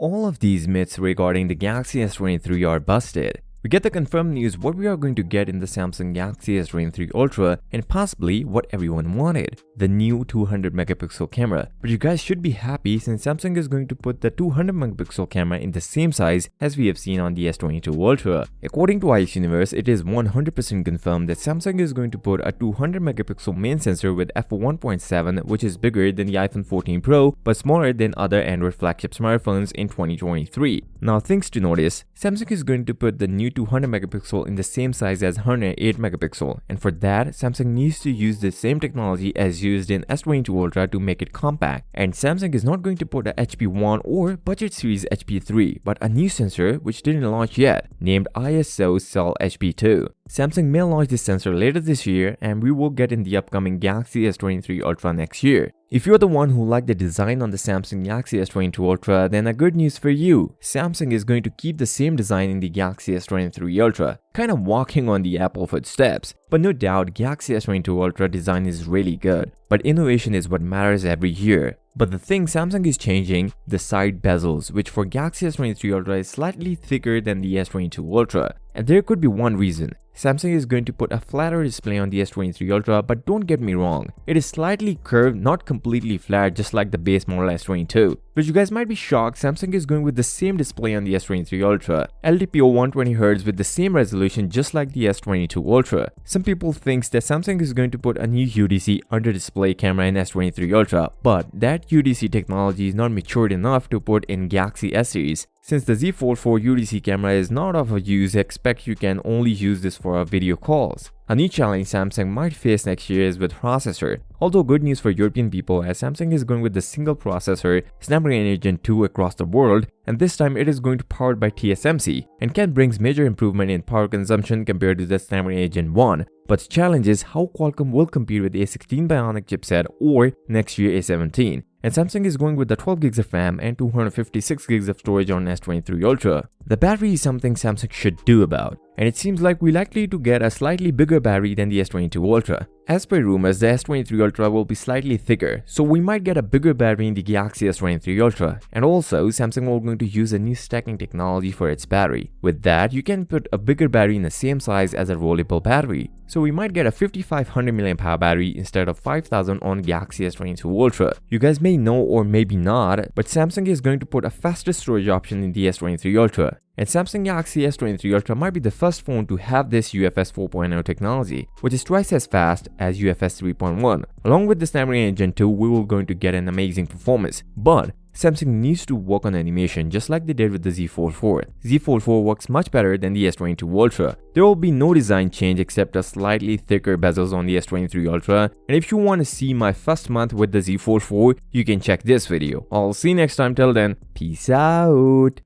all of these myths regarding the Galaxy S23 are busted. We get the confirmed news what we are going to get in the Samsung Galaxy S23 Ultra and possibly what everyone wanted, the new 200 megapixel camera. But you guys should be happy since Samsung is going to put the 200 megapixel camera in the same size as we have seen on the S22 Ultra. According to IS Universe, it is 100% confirmed that Samsung is going to put a 200 megapixel main sensor with f1.7, which is bigger than the iPhone 14 Pro but smaller than other Android flagship smartphones in 2023. Now things to notice, Samsung is going to put the new 200 megapixel in the same size as 108 megapixel, and for that Samsung needs to use the same technology as used in S22 Ultra to make it compact. And Samsung is not going to put a HP1 or budget series HP3 but a new sensor which didn't launch yet, named ISO Cell HP2. Samsung may launch this sensor later this year and we will get in the upcoming Galaxy S23 Ultra next year. If you're the one who liked the design on the Samsung Galaxy S22 Ultra, then a good news for you. Samsung is going to keep the same design in the Galaxy S23 Ultra, kind of walking on the Apple footsteps. But no doubt Galaxy S22 Ultra design is really good, but innovation is what matters every year. But the thing Samsung is changing, the side bezels, which for Galaxy S23 Ultra is slightly thicker than the S22 Ultra. And there could be one reason. Samsung is going to put a flatter display on the S23 Ultra, but don't get me wrong, it is slightly curved, not completely flat just like the base model S22. But you guys might be shocked, Samsung is going with the same display on the S23 Ultra, LTPO 120Hz with the same resolution just like the S22 Ultra. Some people think that Samsung is going to put a new UDC under display camera in S23 Ultra, but that UDC technology is not matured enough to put in Galaxy S series. Since the Z Fold 4 UDC camera is not of use, expect you can only use this for video calls. A new challenge Samsung might face next year is with processor. Although good news for European people as Samsung is going with the single processor Snapdragon Gen 2 across the world, and this time it is going to be powered by TSMC and can bring major improvement in power consumption compared to the Snapdragon Gen 1. But the challenge is how Qualcomm will compete with the A16 Bionic chipset or next year A17. And Samsung is going with the 12 gigs of RAM and 256 gigs of storage on S23 Ultra. The battery is something Samsung should do about, and it seems like we're likely to get a slightly bigger battery than the S22 Ultra. As per rumors, the S23 Ultra will be slightly thicker, so we might get a bigger battery in the Galaxy S23 Ultra. And also, Samsung will going to use a new stacking technology for its battery. With that, you can put a bigger battery in the same size as a rollable battery. So we might get a 5500 mAh battery instead of 5000 on Galaxy S22 Ultra. You guys may know or maybe not, but Samsung is going to put a faster storage option in the S23 Ultra. And Samsung Galaxy S23 Ultra might be the first phone to have this UFS 4.0 technology, which is twice as fast as UFS 3.1. Along with the Snapdragon Gen 2, we will going to get an amazing performance. But Samsung needs to work on animation just like they did with the Z Fold 4. Z Fold 4 works much better than the S22 Ultra. There will be no design change except a slightly thicker bezels on the S23 Ultra. And if you want to see my first month with the Z Fold 4, you can check this video. I'll see you next time. Till then, peace out.